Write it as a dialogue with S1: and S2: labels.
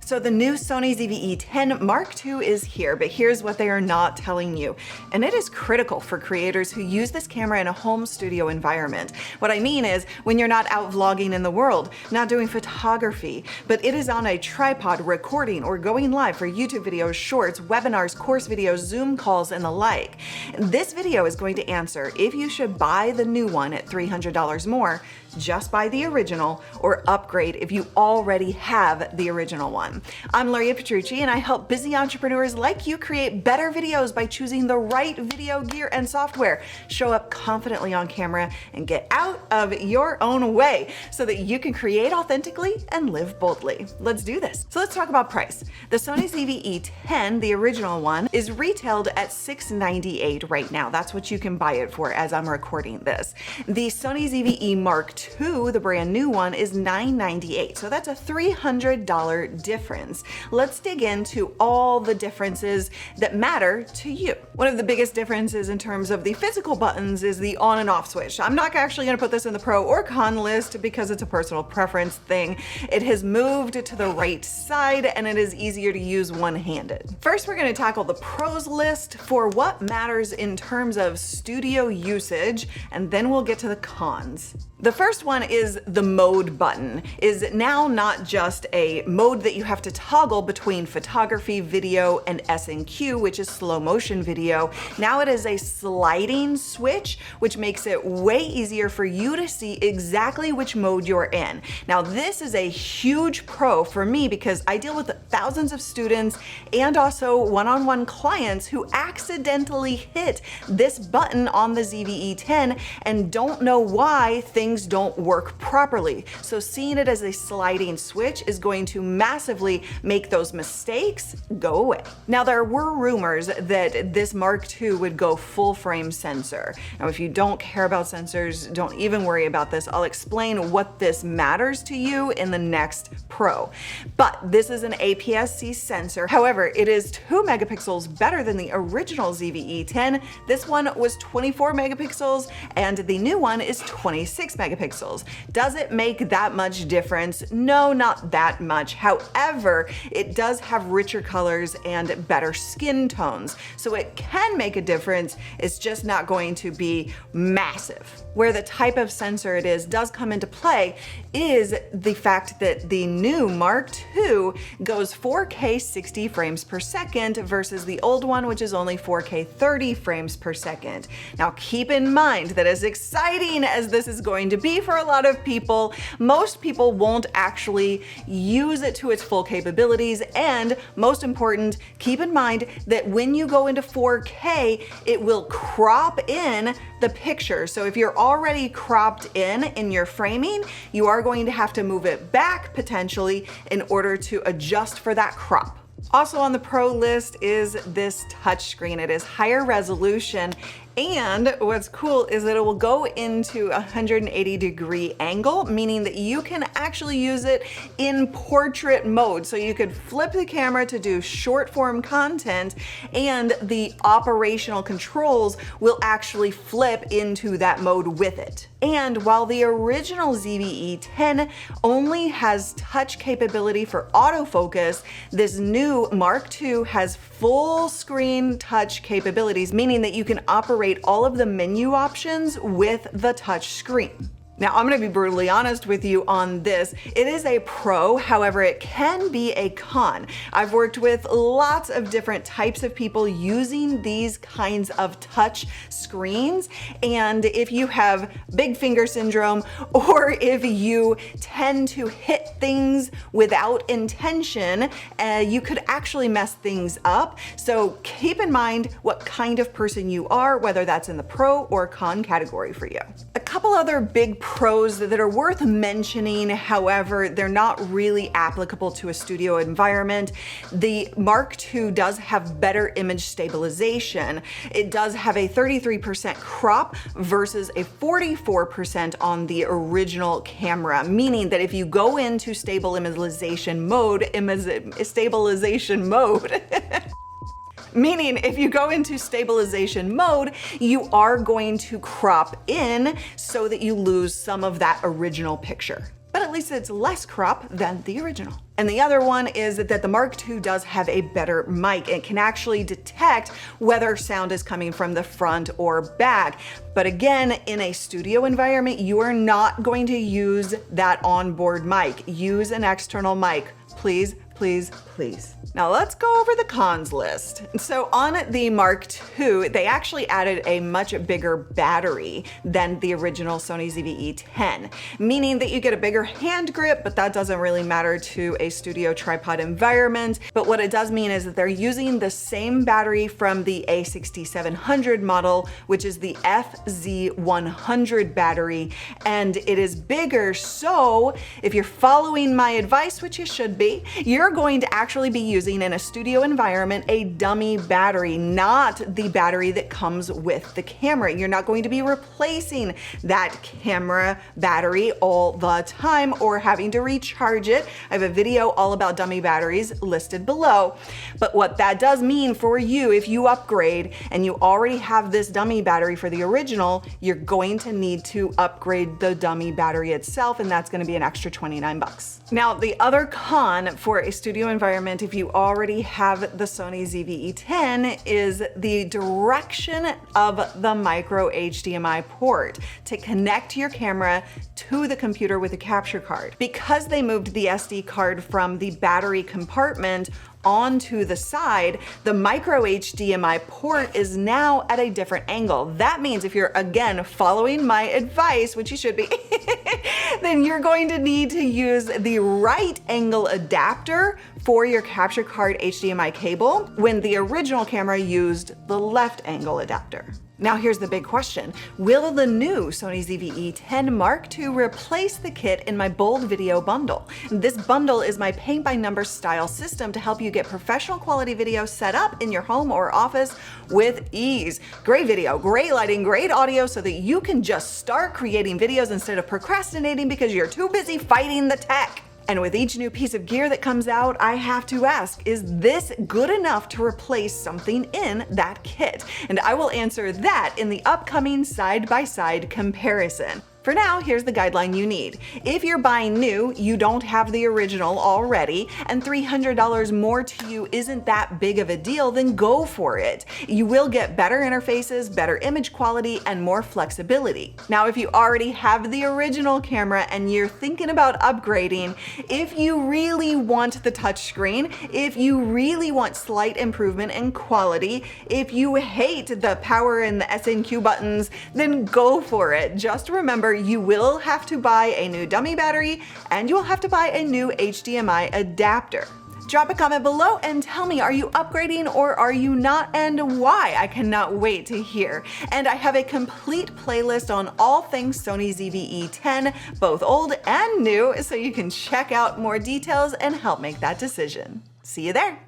S1: So the new Sony ZV-E10 Mark II is here, but here's what they are not telling you. And it is critical for creators who use this camera in a home studio environment. What I mean is when you're not out vlogging in the world, not doing photography, but it is on a tripod recording or going live for YouTube videos, shorts, webinars, course videos, Zoom calls, and the like. This video is going to answer if you should buy the new one at $300 more, just buy the original, or upgrade if you already have the original one. I'm Luria Petrucci, and I help busy entrepreneurs like you create better videos by choosing the right video gear and software, show up confidently on camera, and get out of your own way so that you can create authentically and live boldly. Let's do this. So let's talk about price. The Sony ZV-E10, the original one, is retailed at $698 right now. That's what you can buy it for as I'm recording this. The Sony ZV-E Mark II, the brand new one, is $998. So that's a $300 difference. Let's dig into all the differences that matter to you. One of the biggest differences in terms of the physical buttons is the on and off switch. I'm not actually going to put this in the pro or con list because it's a personal preference thing. It has moved to the right side and it is easier to use one-handed. First, we're going to tackle the pros list for what matters in terms of studio usage, and then we'll get to the cons. The first one is the mode button is now not just a mode that you have to toggle between photography, video, and S&Q, which is slow motion video. Now it is a sliding switch, which makes it way easier for you to see exactly which mode you're in. Now this is a huge pro for me because I deal with thousands of students and also one-on-one clients who accidentally hit this button on the ZV-E10 and don't know why things don't work properly. So seeing it as a sliding switch is going to massively make those mistakes go away. Now there were rumors that this Mark II would go full frame sensor. Now if you don't care about sensors, don't even worry about this. I'll explain what this matters to you in the next Pro. But this is an APS-C sensor. However, it is 2 megapixels better than the original ZV-E10. This one was 24 megapixels and the new one is 26 megapixels. Does it make that much difference? No, not that much. However, it does have richer colors and better skin tones. So it can make a difference. It's just not going to be massive. Where the type of sensor it is does come into play is the fact that the new Mark II goes 4K 60 frames per second versus the old one, which is only 4K 30 frames per second. Now keep in mind that as exciting as this is going to be for a lot of people, most people won't actually use it to its full capabilities. And most important, keep in mind that when you go into 4K, it will crop in the picture. So if you're already cropped in your framing, you are going to have to move it back potentially in order to adjust for that crop. Also on the pro list is this touchscreen. It is higher resolution. And what's cool is that it will go into a 180-degree angle, meaning that you can actually use it in portrait mode. So you could flip the camera to do short form content and the operational controls will actually flip into that mode with it. And while the original ZV-E10 only has touch capability for autofocus, this new Mark II has full screen touch capabilities, meaning that you can operate all of the menu options with the touch screen. Now, I'm going to be brutally honest with you on this. It is a pro, however, it can be a con. I've worked with lots of different types of people using these kinds of touch screens. And if you have big finger syndrome, or if you tend to hit things without intention, you could actually mess things up. So keep in mind what kind of person you are, whether that's in the pro or con category for you. A couple other big pros that are worth mentioning, however, they're not really applicable to a studio environment. The Mark II does have better image stabilization. It does have a 33% crop versus a 44% on the original camera, meaning that if you go into stabilization mode, meaning if you go into stabilization mode, you are going to crop in so that you lose some of that original picture. But at least it's less crop than the original. And the other one is that the Mark II does have a better mic. It can actually detect whether sound is coming from the front or back. But again, in a studio environment, you are not going to use that onboard mic. Use an external mic, please, please, please. Now let's go over the cons list. So on the Mark II, they actually added a much bigger battery than the original Sony ZV-E10, meaning that you get a bigger hand grip, but that doesn't really matter to a studio tripod environment. But what it does mean is that they're using the same battery from the A6700 model, which is the FZ100 battery, and it is bigger. So if you're following my advice, which you should be, you're going to actually be using in a studio environment a dummy battery, not the battery that comes with the camera. You're not going to be replacing that camera battery all the time or having to recharge it. I have a video all about dummy batteries listed below. But what that does mean for you, if you upgrade and you already have this dummy battery for the original, you're going to need to upgrade the dummy battery itself, and that's going to be an extra 29 bucks. Now, the other con for a studio environment, if you already have the Sony ZV-E10, is the direction of the micro HDMI port to connect your camera to the computer with a capture card. Because they moved the SD card from the battery compartment onto the side, the micro HDMI port is now at a different angle. That means if you're, again, following my advice, which you should be, then you're going to need to use the right angle adapter for your capture card HDMI cable when the original camera used the left angle adapter. Now here's the big question. Will the new Sony ZV-E10 Mark II replace the kit in my Bold Video bundle? This bundle is my paint-by-number style system to help you get professional quality video set up in your home or office with ease. Great video, great lighting, great audio so that you can just start creating videos instead of procrastinating because you're too busy fighting the tech. And with each new piece of gear that comes out, I have to ask, is this good enough to replace something in that kit? And I will answer that in the upcoming side-by-side comparison. For now, here's the guideline you need. If you're buying new, you don't have the original already, and $300 more to you isn't that big of a deal, then go for it. You will get better interfaces, better image quality, and more flexibility. Now, if you already have the original camera and you're thinking about upgrading, if you really want the touchscreen, if you really want slight improvement in quality, if you hate the power and the SNQ buttons, then go for it. Just remember, you will have to buy a new dummy battery and you will have to buy a new HDMI adapter. Drop a comment below and tell me, are you upgrading or are you not, and why? I cannot wait to hear. And I have a complete playlist on all things Sony ZV-E10, both old and new, so you can check out more details and help make that decision. See you there.